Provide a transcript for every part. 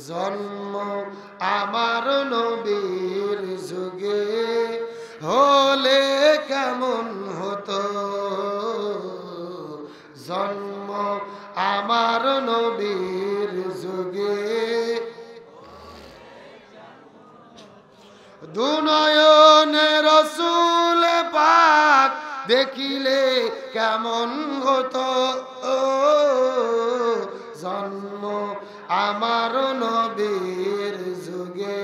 জন্ম আমার নবীর যুগে হলে কেমন হতো, জন্ম আমার নবীর যুগে দুনয়নে রাসূল পাক দেখিলে কেমন হতো, জন্ম আমার নবীর যুগে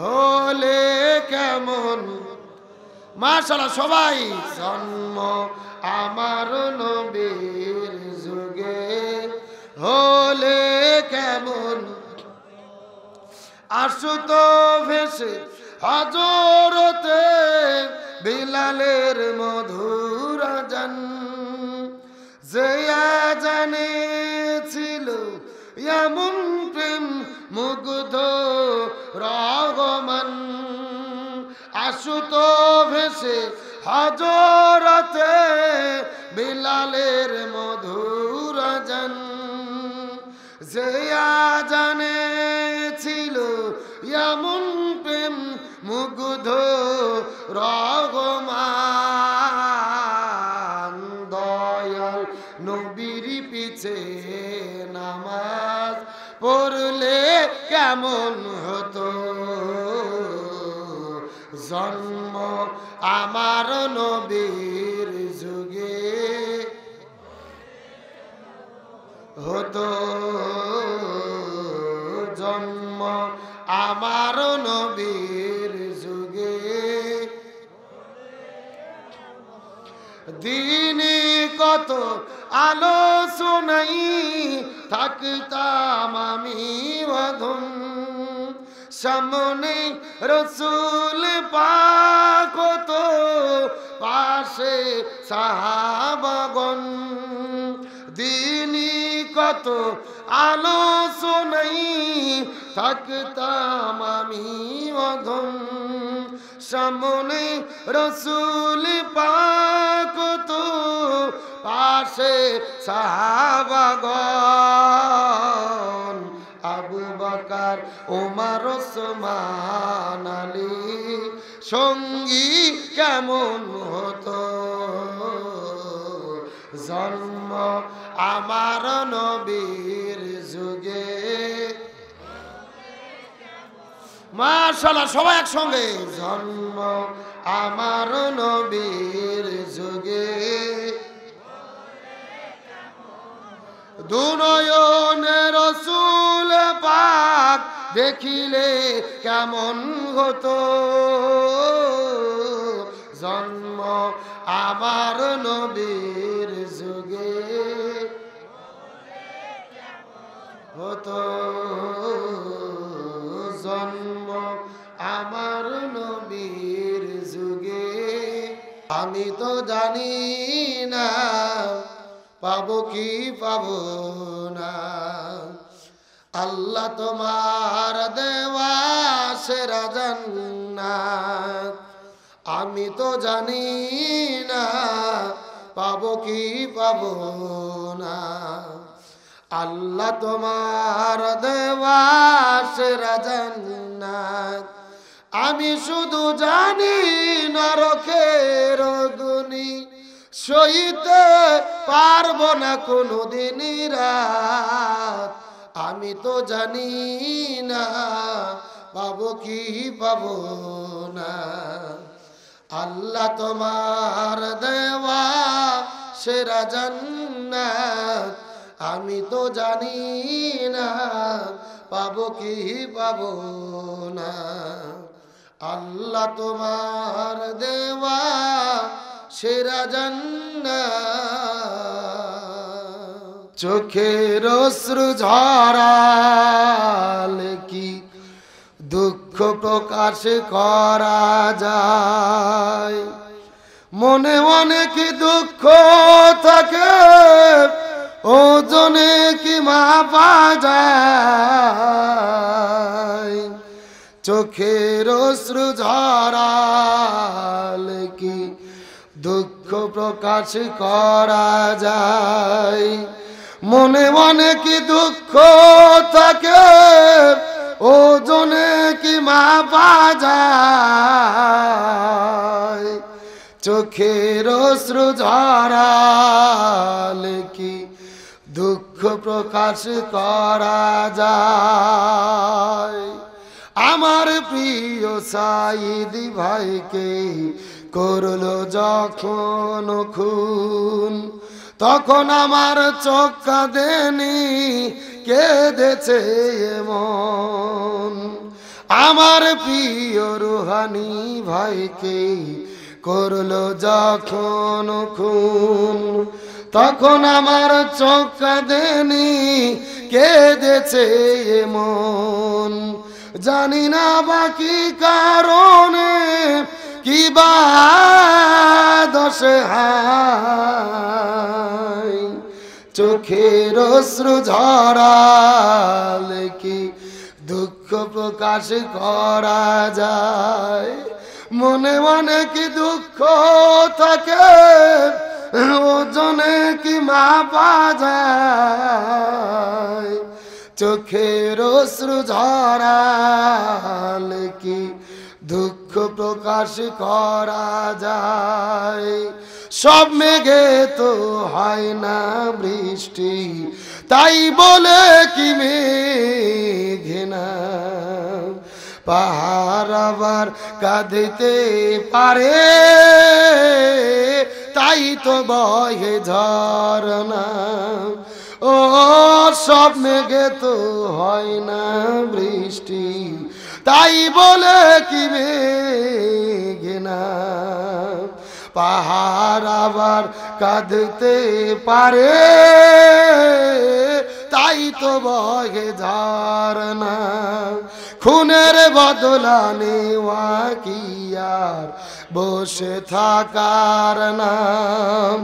হলে কেমন। মাশাআল্লাহ সবাই, জন্ম আমার নবীর যুগে হলে কেমন। আসত ভেসে হযরতে বিলালের মধুর আযান, যে আযানে ছিল এমন প্রেম মুগ্ধ রহমান। আসত ভেসে হযরতে বিলালের মধুর আযান, যে আযানে ছিল এমন প্রেম মুগ্ধ রহমান। দয়াল নবীর পিছে নামাজ পড়লে কেমন হতো, জন্ম আমার নবীর যুগে হতো, জন্ম আমার নবীর যুগে। দিনে কত আলোচনাই থাকতাম আমি অধম, সামনে রাসূল পাক হতো, পাশে সাহাবাগণ। দিনে কত আলোচনাই থাকতাম আমি অধম, সামনে রাসূল পাক হতো, পাশে সাহাবাগণ। আবু বকর ওমর ওসমান আলী সঙ্গী কেমন হতো, জন্ম আমার নবীর যুগে। মাশাআল্লাহ সবাই একসঙ্গে, জন্ম আমার নবীর যুগে দুনয়নে রাসূল পাক দেখিলে কেমন হতো, জন্ম আমার নবীর যুগে হতো, জন্ম আমার নবীর যুগে। আমি তো জানি না পাবো কি পাবো না, আল্লাহ তোমার দেওয়া সেরা জান্নাত। আমি তো জানি না পাবো কি পাবো না, আল্লাহ তোমার দেওয়া সেরা জান্নাত। আমি শুধু জানি নরকের অগ্নি সইতে পারবো না কোনোদিন রাত। আমি তো জানি না পাবো কি পাবো না, আল্লাহ তোমার দেওয়া সেরা জান্নাত। আমি তো জানি না পাবো কি পাবো না, আল্লাহ তোমার দেওয়া সেরা জান্নাত। চোখের অশ্রু ঝরালে কি দুঃখ প্রকাশ করা যায়, মনে অনেক দুঃখ থাকে ওজনে কি মাপা যায়। চোখের অশ্রু ঝরালে কি দুঃখ প্রকাশ করা যায়। মনে মনে কি দুঃখ থাকে ওজনে কি মাপা যায়। চোখের অশ্রু ঝরালে কি দুঃখ প্রকাশ করা যায়। আমার প্রিয় সাইদি ভাইকে করলো যখন খুন, তখন আমার চোখ কাঁদেনি, কেঁদেছে এমন। আমার প্রিয় রুহানি ভাইকে করলো যখন খুন, তখন আমার চোখ কাঁদেনি, কেঁদেছে এমন। জানি না বাকি কারণে কি বা দোষে হায়, চোখের অশ্রু ঝরালে কি দুঃখ প্রকাশ করা যায়। মনে মনে কি দুঃখ থাকে ওজনে কি মাপা যায়। চোখের অশ্রু ঝরালে কি দুঃখ প্রকাশ করা যায়। সব মেঘে তো হয় না বৃষ্টি, তাই বলে কি মেঘে না পাহাড় আবার কাঁদিতে পারে, তাই তো বহে ঝরনা। ও সব মেঘে তো হয় না বৃষ্টি, তাই বলে কি মেঘে না পাহাড় আবার কাঁদতে পারে, তাই তো বহে ঝরনা। খুনের বদলা নেওয়া কি আর বসে থাকার নাম।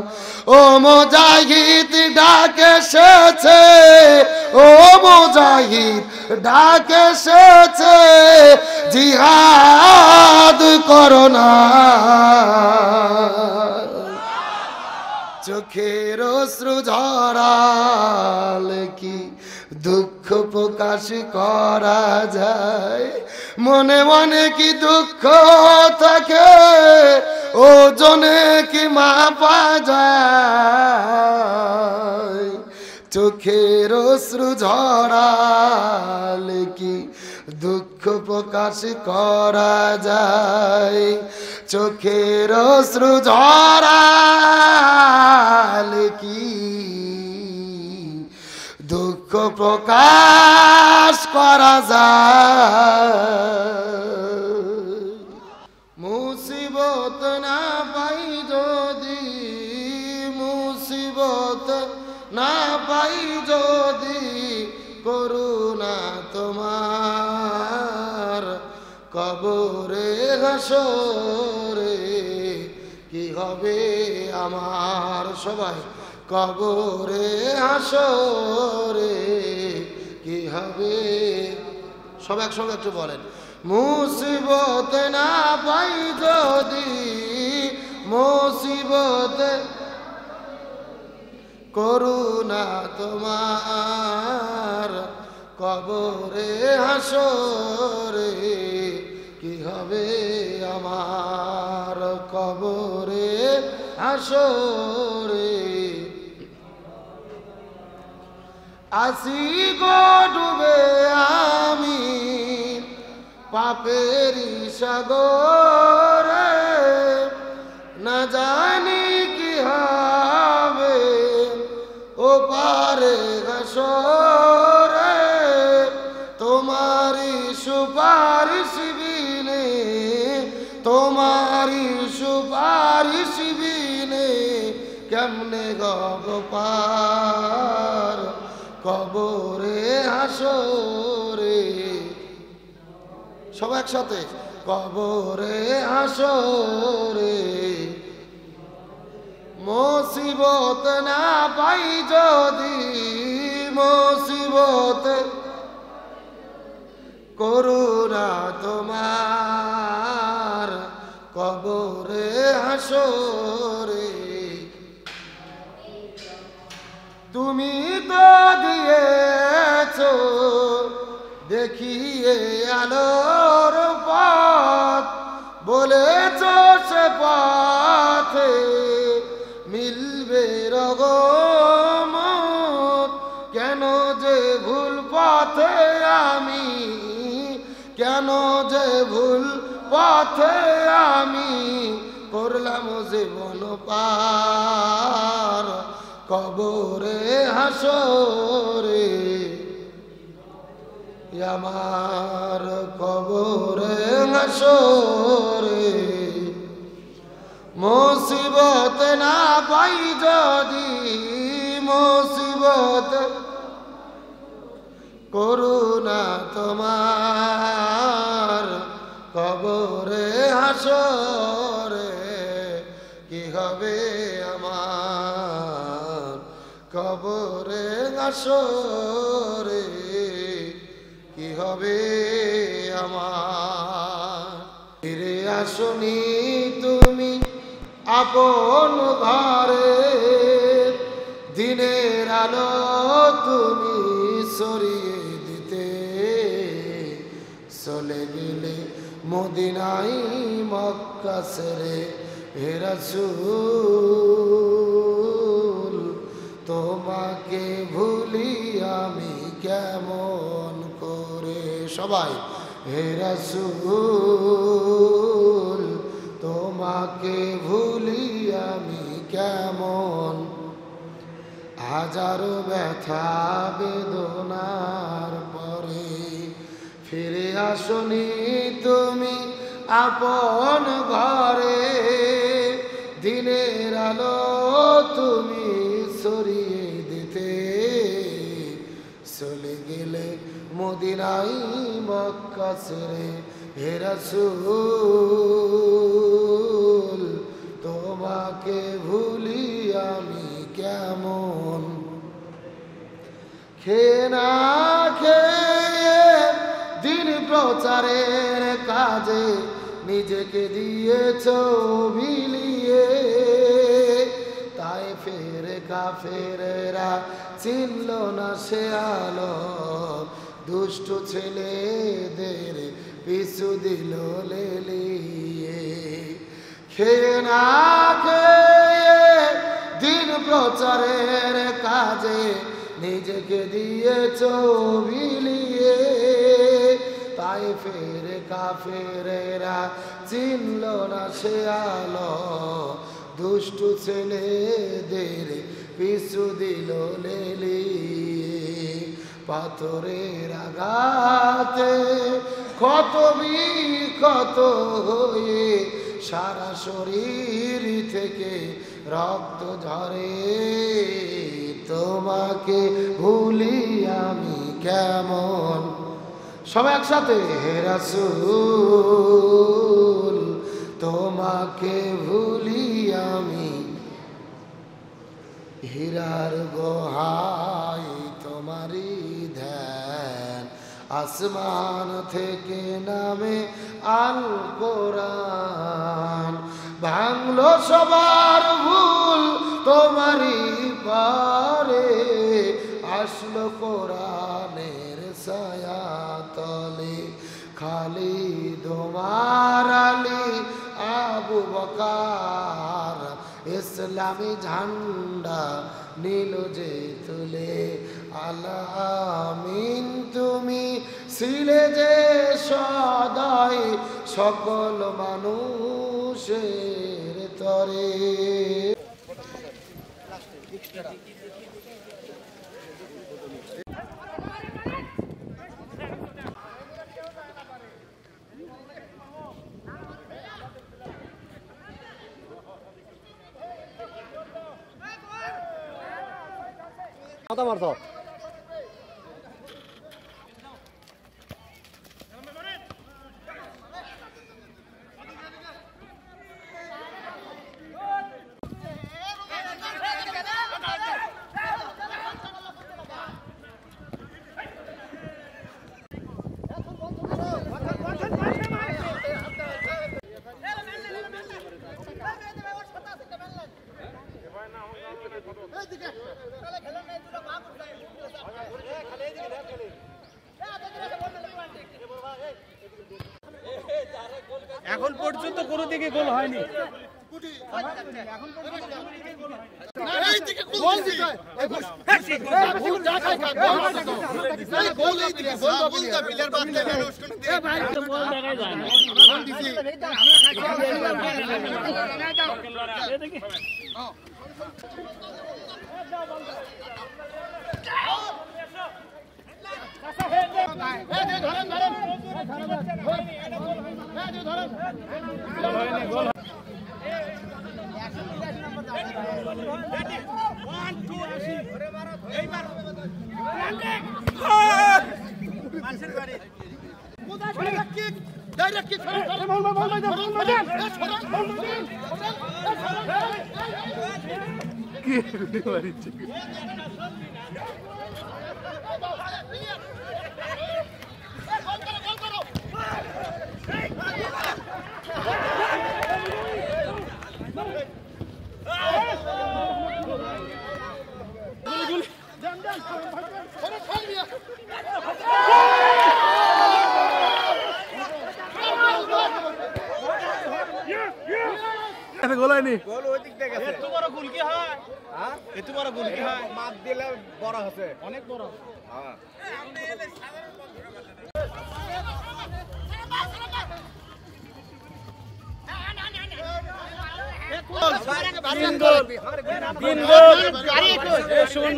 ও মুজাহিদ ডাক এসেছে, ও মুজাহিদ ডাক এসেছে, জিহাদ করো না। চোখের অশ্রু ঝরালে কি দুঃখ প্রকাশ করা যায়। মনে মনে কি দুঃখ থাকে ওজনে কি মাপা যায়। চোখের অশ্রু ঝরালে কি দুঃখ প্রকাশ করা যায়। চোখের অশ্রু ঝরালে কি দুঃখ প্রকাশ করা যায়। মুসিবত না পাই যদি, মুসিবত না পাই যদি, করুণা তোমার কবরে হাসরে কি হবে আমার। সবাই কবরে হাসরে কি হবে। সব একসঙ্গে একটু বলেন। মুসিবত না পাই যদি, মুসিবত করুণা তোমার কবরে হাসরে কি হবে আমার। কবরে হাসরে আসি গো ডুবে আমি পাপেরি সাগরে, না জানি কি হবে ও পারে হাসরে। তোমারি সুপারিশ বিনে, তোমারি সুপারিশ বিনে কেমনে গব পার কবরে হাসরে। সব একসাথে কবরে হাসরে। মুসিবত না পাই যদি, মুসিবত করুণা তোমার কবরে হাসরে তুমি তো দিয়েছো দেখিয়ে আলোর পথ, বলেছো সে পথে মিলবে রগমত। কেন যে ভুল পথে আমি, কেন যে ভুল পথে আমি করলাম জীবন পার, কবরে হাসরে আমার কবরে হাসরে। মুসিবত না পাই যদি, মুসিবত করুণা তোমার কবরে হাসরে কি হবে আমার, কবরে হাসরে কি হবে আমার। ফিরে আসনি তুমি আপন ঘরে, দিনের আলো তুমি সরিয়ে দিতে চলে গেলে মদিনায় মক্কা ছেড়ে। হে রাসূল তোমাকে ভুলি আমি কেমন করে, সবাই হে রাসূল তোমাকে ভুলি আমি কেমন। হাজারো ব্যথা বেদনার পরে ফিরে আসনি তুমি আপন ঘরে, দিনের আলো তুমি সরিয়ে দিতে চলে গেলে মদিনায় মক্কা ছেড়ে। হে রাসূল তোমাকে ভুলি আমি কেমন। খেয়ে না খেয়ে দিন প্রচারের কাজে নিজেকে দিয়েছ বিলিয়ে, তাই ফের কাফেরেরা চিনল না সে আলো, দুষ্ট ছেলেদের পিছু দিল লেলিয়ে। খেয়ে না খেয়ে দিন প্রচারের কাজে নিজেকে দিয়েছ বিলিয়ে, তাই ফের কাফেরেরা চিনল না সে আলো, দুষ্ট ছেলেদের পিছু দিল লেলিয়ে। পাথরের আঘাতে ক্ষত বিক্ষত হয়ে সারা শরীর থেকে রক্ত ঝরে, তোমাকে ভুলি আমি কেমন। সবাই একসাথে হে রাসূল তোমাকে ভুলি আমি, হীরার গুহায় তোমারই ধ্যান, আসমান থেকে নামে আল কোরআন, ভাঙলো সবার ভুল তোমারই পারে, আসলো কোরআনের ছায়া তলে, খালিদ ওমর আলী আবু বকর ইসলামী ঝান্ডা নীল যে তুলে। আলামিন তুমি ছিলে যে সদাই সকল মানুষের তরে। কথা মারতো খেলেন কোনো দিকে গোল হয়নি। গোল হয়নি। গোল ওই দিক থেকে এত বড় গোল কি হয়? হ্যাঁ এত বড় গোল কি হয়? মাপ দিলে বড় হবে, অনেক বড়। হ্যাঁ তিন গোল সুমন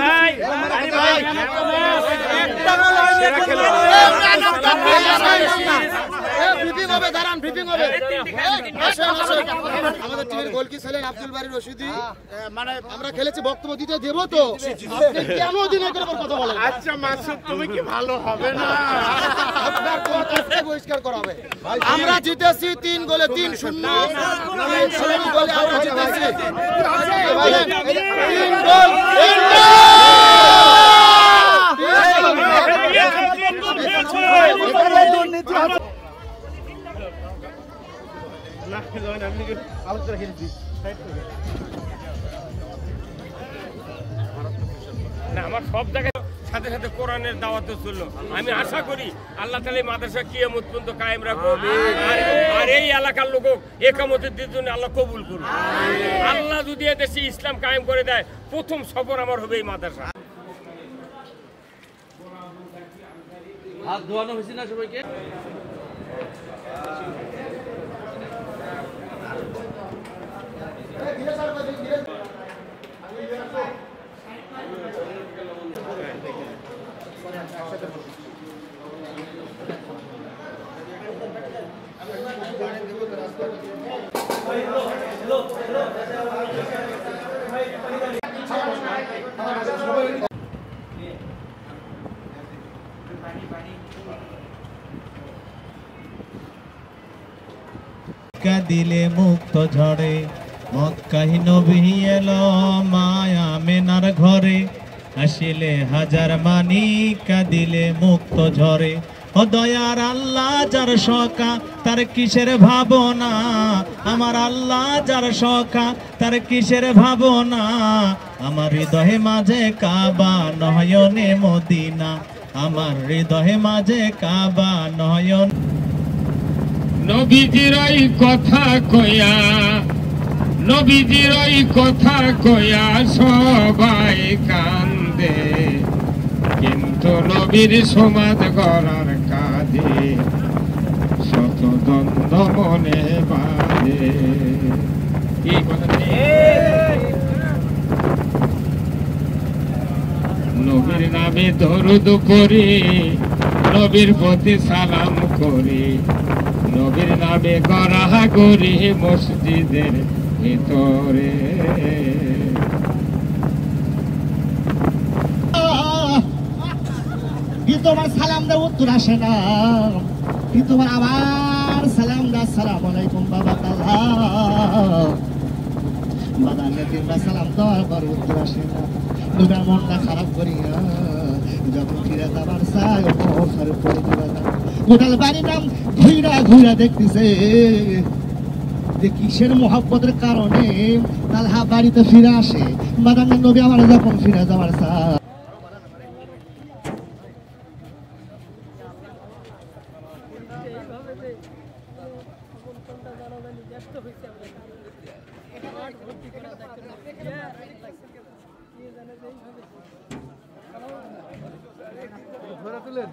ভাই, আমাদের টিমের গোল কি ছিলেন আব্দুল বারী রশিদি। মানে আমরা খেলেছি, বক্তব্য দিতে দেবো তো কেন অধিনায়ক করে কথা বলেন? আচ্ছা মাসুদ, তুমি কি ভালো হবে না? আপনার কোচকে বহিষ্কার করা হবে। আমরা জিতেছি 3 গোলে 3-0। 3 গোলে আমরা জিতেছি। 3 গোল না, আমার সব জায়গায় সাথে সাথে কোরআনের দাওয়াত চললো। আমি আশা করি আল্লাহ তাআলা মাদ্রাসা কিয়ামত পর্যন্ত কায়েম রাখো, আর এই এলাকার লোক একামতের জন্য আল্লাহ কবুল করুন। আল্লাহ যদি এদেশে ইসলাম কায়েম করে দেয়, প্রথম সফর আমার হবে এই মাদ্রাসা। হাত ধোয়ানো হয়েছে না সবাইকে? দিলে মুক্ত ঝরে মক্কায় নবী এলো মায়া মেনার ঘরে, আসিলে হাজার মানি কাঁদিলে মুক্ত ঝরে। ও দয়ার আল্লাহ যার সকা তার কিসের ভাবনা, আমার আল্লাহ যার সকা তার কিসের ভাবনা, আমার হৃদয়ে মাঝে কাবা নয়নে মদিনা, আমার হৃদয়ে মাঝে কাবা নয়ন। নবীজির ওই কথা কয়া, নবীজির ওই কথা কয়া সবাই কান্দে, কিন্তু নবীর সমাজ গড়ার কাজে শত দ্বন্দ্ব মনে বাঁধে। কি কথা? নবীর নামে দরুদ করি, নবীর প্রতি সালাম করি, নবীর নামে গড়া করি মসজিদের ভিতরে। তোমার সালাম দা উত্তর আসে না, তোমার আবার সালাম দা, আসসালামু আলাইকুম বাবা তাআলা। বাদানে তিনবার সালাম দেওয়ার পর উত্তর আসে না নবীর মনটা খারাপ করিয়া যখন ফিরে যাবার চাই অবসরে পড়ে ফিরে যান গোটাল বাড়ির নাম ঘুইরা ঘুইরা দেখতেছে যে কিসের মহব্বতের কারণে তালহা বাড়িতে ফিরে আসে বাদানে নবী আমার যখন ফিরে যাবার চাই ধরে তুলেন